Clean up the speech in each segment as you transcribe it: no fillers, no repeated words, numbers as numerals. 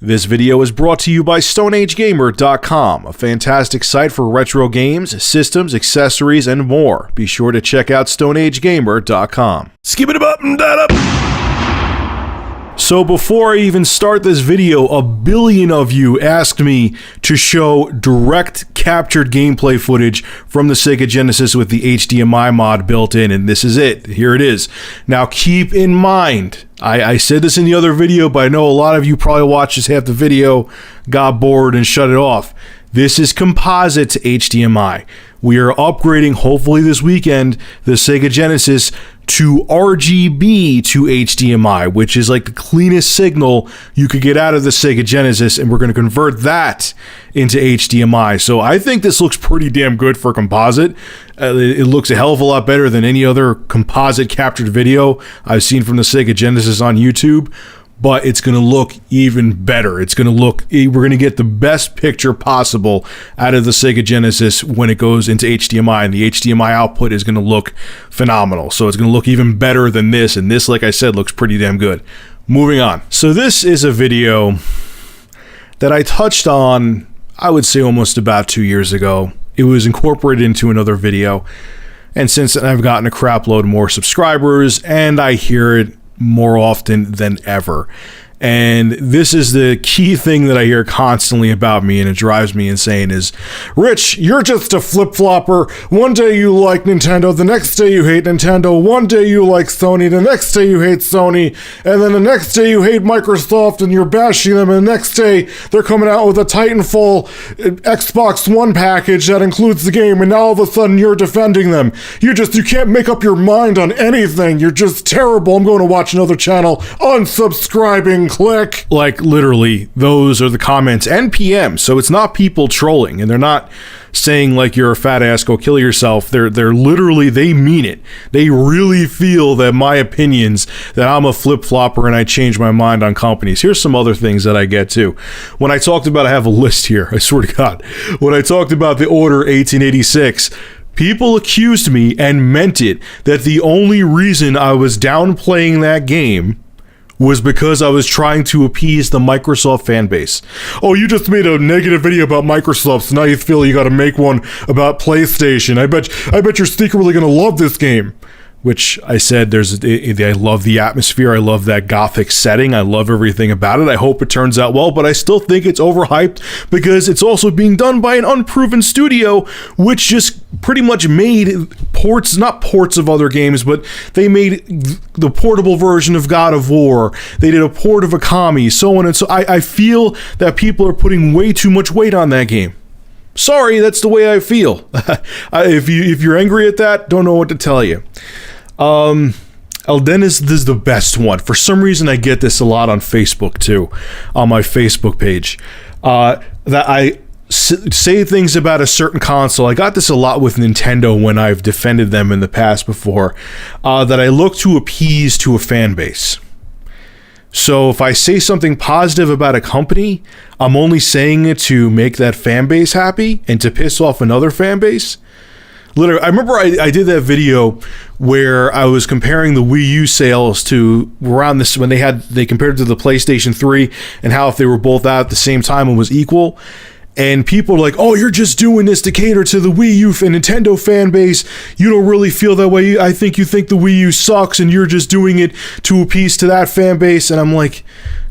This video is brought to you by StoneAgeGamer.com, a fantastic site for retro games, systems, accessories, and more. Be sure to check out StoneAgeGamer.com. Skip it up and that up! So before I even start this video, a billion of you asked me to show direct captured gameplay footage from the Sega Genesis with the HDMI mod built in, and this is it. Here it is. Now keep in mind, I said this in the other video, but I know a lot of you probably watched just half the video, got bored, and shut it off. This is composite to HDMI. We are upgrading, hopefully this weekend, the Sega Genesis to RGB to HDMI, which is like the cleanest signal you could get out of the Sega Genesis, and we're going to convert that into HDMI. So I think this looks pretty damn good for composite. It looks a hell of a lot better than any other composite captured video I've seen from the Sega Genesis on YouTube. But it's going to look even better. It's going to look, we're going to get the best picture possible out of the Sega Genesis when it goes into HDMI, and the HDMI output is going to look phenomenal. So it's going to look even better than this, and this, like I said, looks pretty damn good. Moving on. So this is a video that I touched on, I would say almost about 2 years ago. It was incorporated into another video, and since then I've gotten a crap load more subscribers, and I hear it more often than ever. And this is the key thing that I hear constantly about me, and it drives me insane, is, Rich, you're just a flip-flopper. One day you like Nintendo, the next day you hate Nintendo, one day you like Sony, the next day you hate Sony, and then the next day you hate Microsoft and you're bashing them, and the next day they're coming out with a Titanfall Xbox One package that includes the game, and now all of a sudden you're defending them. You can't make up your mind on anything. You're just terrible. I'm going to watch another channel. Unsubscribing. Click. Like, literally, those are the comments and PMs, so it's not people trolling, and they're not saying, like, you're a fat ass, go kill yourself. They're literally, they mean it. They really feel that my opinions, that I'm a flip-flopper and I change my mind on companies. Here's some other things that I get, too. When I talked about, I have a list here, I swear to God. When I talked about the Order 1886, people accused me, and meant it, that the only reason I was downplaying that game was because I was trying to appease the Microsoft fan base. Oh, you just made a negative video about Microsoft, so now you feel you gotta make one about PlayStation. I bet you're secretly gonna love this game. Which I said, I love the atmosphere, I love that gothic setting, I love everything about it, I hope it turns out well, but I still think it's overhyped because it's also being done by an unproven studio, which just pretty much made ports, not ports of other games, but they made the portable version of God of War, they did a port of Akami, so on and so. I feel that people are putting way too much weight on that game. Sorry, that's the way I feel. If you're angry at that, don't know what to tell you. This is the best one. For some reason, I get this a lot on Facebook too, on my Facebook page. That I say things about a certain console. I got this a lot with Nintendo when I've defended them in the past before. That I look to appease to a fan base. So if I say something positive about a company, I'm only saying it to make that fan base happy and to piss off another fan base. Literally, I remember I did that video where I was comparing the Wii U sales to around this, when they compared it to the PlayStation 3 and how if they were both out at the same time and was equal. And people are like, oh, you're just doing this to cater to the Wii U and Nintendo fan base. You don't really feel that way. I think you think the Wii U sucks and you're just doing it to appease to that fan base. And I'm like,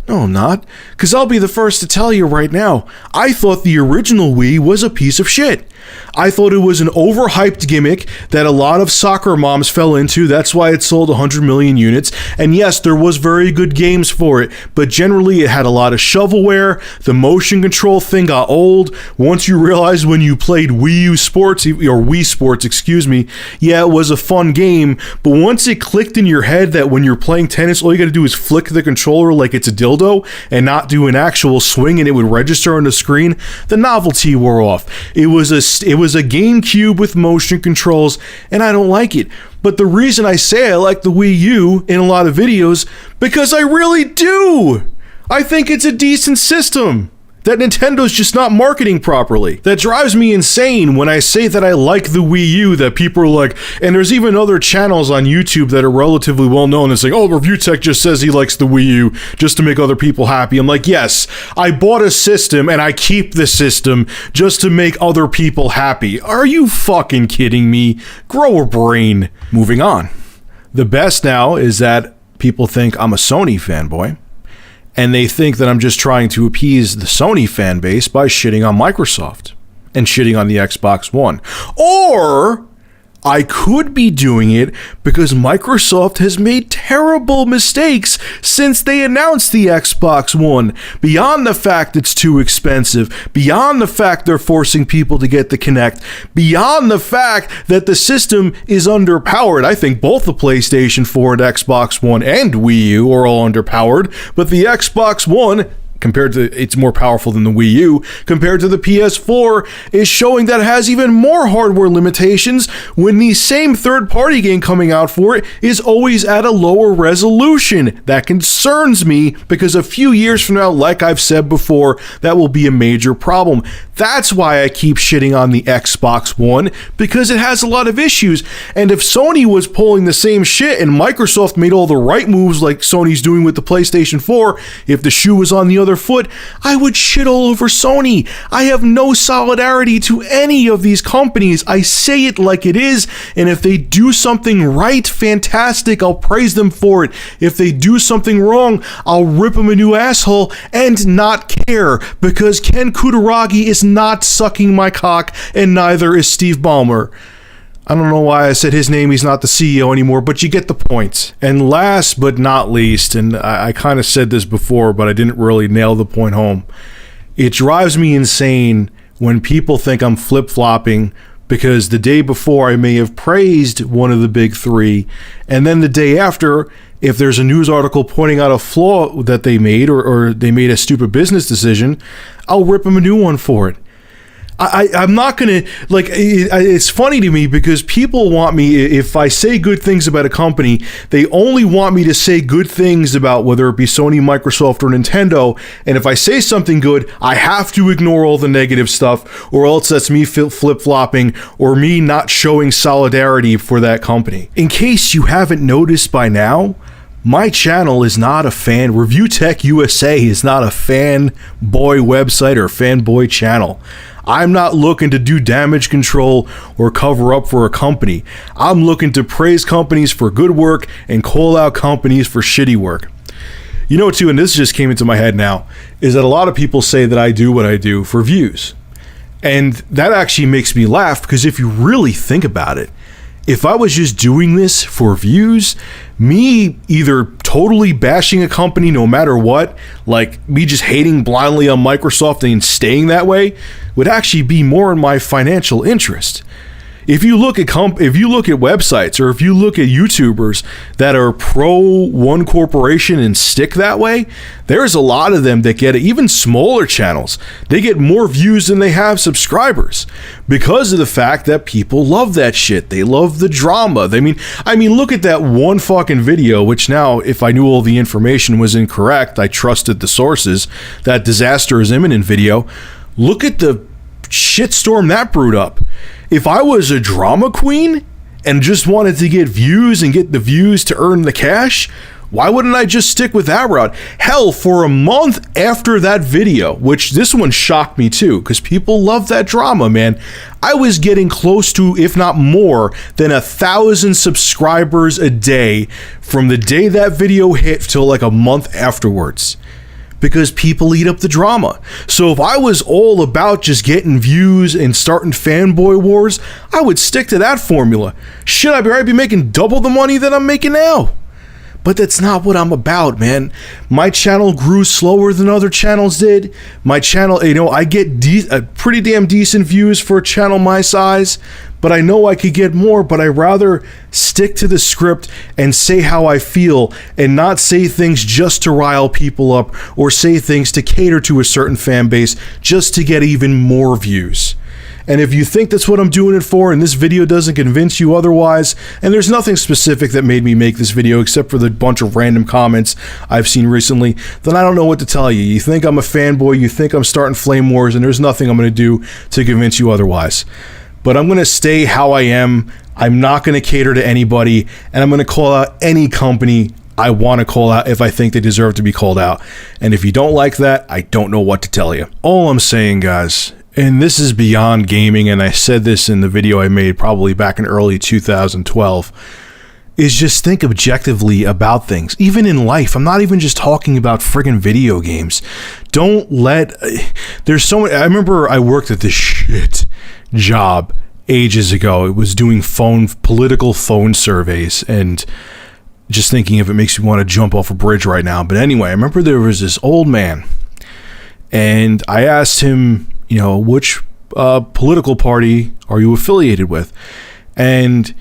no, I'm not. Because I'll be the first to tell you right now, I thought the original Wii was a piece of shit. I thought it was an overhyped gimmick that a lot of soccer moms fell into. That's why it sold 100 million units. And yes, there was very good games for it, but generally it had a lot of shovelware. The motion control thing got old. Once you realized when you played Wii U Sports, or Wii Sports, excuse me, yeah, it was a fun game, but once it clicked in your head that when you're playing tennis, all you gotta do is flick the controller like it's a dildo and not do an actual swing and it would register on the screen, the novelty wore off. It was a GameCube with motion controls, and I don't like it. But the reason I say I like the Wii U in a lot of videos, because I really do. I think it's a decent system. that Nintendo's just not marketing properly. That drives me insane when I say that I like the Wii U, that people are like, and there's even other channels on YouTube that are relatively well known and saying, oh, ReviewTech just says he likes the Wii U just to make other people happy. I'm like, yes, I bought a system and I keep the system just to make other people happy. Are you fucking kidding me? Grow a brain. Moving on. The best now is that people think I'm a Sony fanboy. And they think that I'm just trying to appease the Sony fan base by shitting on Microsoft and shitting on the Xbox One. Or I could be doing it because Microsoft has made terrible mistakes since they announced the Xbox One. Beyond the fact it's too expensive, beyond the fact they're forcing people to get the Kinect, beyond the fact that the system is underpowered. I think both the PlayStation 4 and Xbox One and Wii U are all underpowered, but the Xbox One, compared to, it's more powerful than the Wii U, compared to the PS4, is showing that it has even more hardware limitations when the same third-party game coming out for it is always at a lower resolution. That concerns me because a few years from now, like I've said before, that will be a major problem. That's why I keep shitting on the Xbox One, because it has a lot of issues. And if Sony was pulling the same shit and Microsoft made all the right moves like Sony's doing with the PlayStation 4, if the shoe was on the other foot, I would shit all over Sony. I have no solidarity to any of these companies. I say it like it is, and if they do something right, fantastic, I'll praise them for it. If they do something wrong, I'll rip them a new asshole and not care, because Ken Kutaragi is not sucking my cock, and neither is Steve Ballmer. I don't know why I said his name, he's not the CEO anymore, but you get the point. And last but not least, and I kind of said this before, but I didn't really nail the point home. It drives me insane when people think I'm flip-flopping because the day before I may have praised one of the big three, and then the day after, if there's a news article pointing out a flaw that they made or they made a stupid business decision, I'll rip them a new one for it. I'm not going to, like, it's funny to me because people want me, if I say good things about a company, they only want me to say good things about whether it be Sony, Microsoft, or Nintendo. And if I say something good, I have to ignore all the negative stuff, or else that's me flip-flopping or me not showing solidarity for that company. In case you haven't noticed by now, my channel is not a fan. ReviewTechUSA is not a fanboy website or fanboy channel. I'm not looking to do damage control or cover up for a company. I'm looking to praise companies for good work and call out companies for shitty work. You know, too, and this just came into my head now, is that a lot of people say that I do what I do for views. And that actually makes me laugh, because if you really think about it, if I was just doing this for views, me either totally bashing a company no matter what, like me just hating blindly on Microsoft and staying that way, would actually be more in my financial interest. If you look at websites, or if you look at YouTubers that are pro one corporation and stick that way, there's a lot of them that get it. Even smaller channels, they get more views than they have subscribers because of the fact that people love that shit. They love the drama. I mean, look at that one fucking video, which now, if I knew all the information was incorrect, I trusted the sources, that disaster is imminent video. Look at the shitstorm that brewed up. If I was a drama queen and just wanted to get views and get the views to earn the cash, why wouldn't I just stick with that route? Hell, for a month after that video, which this one shocked me too, because people love that drama, man, I was getting close to, if not more, than 1,000 subscribers a day from the day that video hit till like a month afterwards. Because people eat up the drama. So if I was all about just getting views and starting fanboy wars, I would stick to that formula. Should I be making double the money that I'm making now? But that's not what I'm about, man. My channel grew slower than other channels did. My channel, I get pretty damn decent views for a channel my size, but I know I could get more, but I'd rather stick to the script and say how I feel and not say things just to rile people up or say things to cater to a certain fan base just to get even more views. And if you think that's what I'm doing it for and this video doesn't convince you otherwise, and there's nothing specific that made me make this video except for the bunch of random comments I've seen recently, then I don't know what to tell you. You think I'm a fanboy, you think I'm starting flame wars, and there's nothing I'm going to do to convince you otherwise. But I'm going to stay how I am. I'm not going to cater to anybody, and I'm going to call out any company I want to call out if I think they deserve to be called out. And if you don't like that, I don't know what to tell you. All I'm saying, guys, and this is beyond gaming, and I said this in the video I made probably back in early 2012, is just think objectively about things. Even in life, I'm not even just talking about friggin' video games. Don't let... There's so many... I remember I worked at this shit job ages ago. It was doing political phone surveys, and just thinking of it makes me want to jump off a bridge right now. But anyway, I remember there was this old man, and I asked him, you know, which political party are you affiliated with? And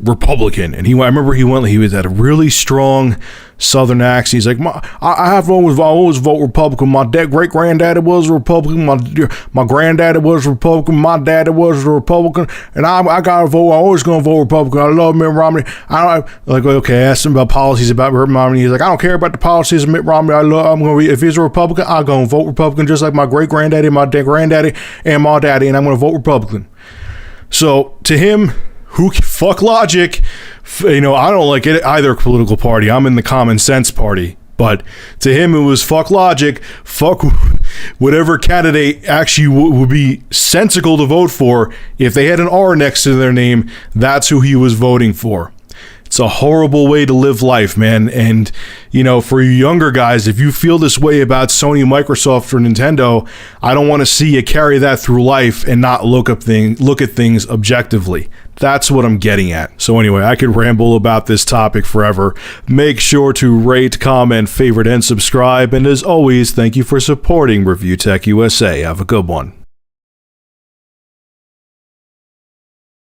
Republican. And I remember he was at a really strong Southern accent. He's like, I always vote Republican. My great granddaddy was a Republican. My granddaddy was a Republican. My daddy was a Republican. And I gotta vote. I'm always gonna vote Republican. I love Mitt Romney. Okay, I asked him about policies about Mitt Romney. He's like, I don't care about the policies of Mitt Romney. If he's a Republican, I'm gonna vote Republican, just like my great granddaddy, my granddaddy, and my daddy, and I'm gonna vote Republican. So to him, fuck logic. You know, I don't like either political party. I'm in the common sense party. But to him, it was fuck logic. Fuck whatever candidate actually would be sensical to vote for. If they had an R next to their name, that's who he was voting for. It's a horrible way to live life, man. And, you know, for you younger guys, if you feel this way about Sony, Microsoft, or Nintendo, I don't want to see you carry that through life and not look at things objectively. That's what I'm getting at. So anyway, I could ramble about this topic forever. Make sure to rate, comment, favorite, and subscribe. And as always, thank you for supporting ReviewTechUSA. Have a good one.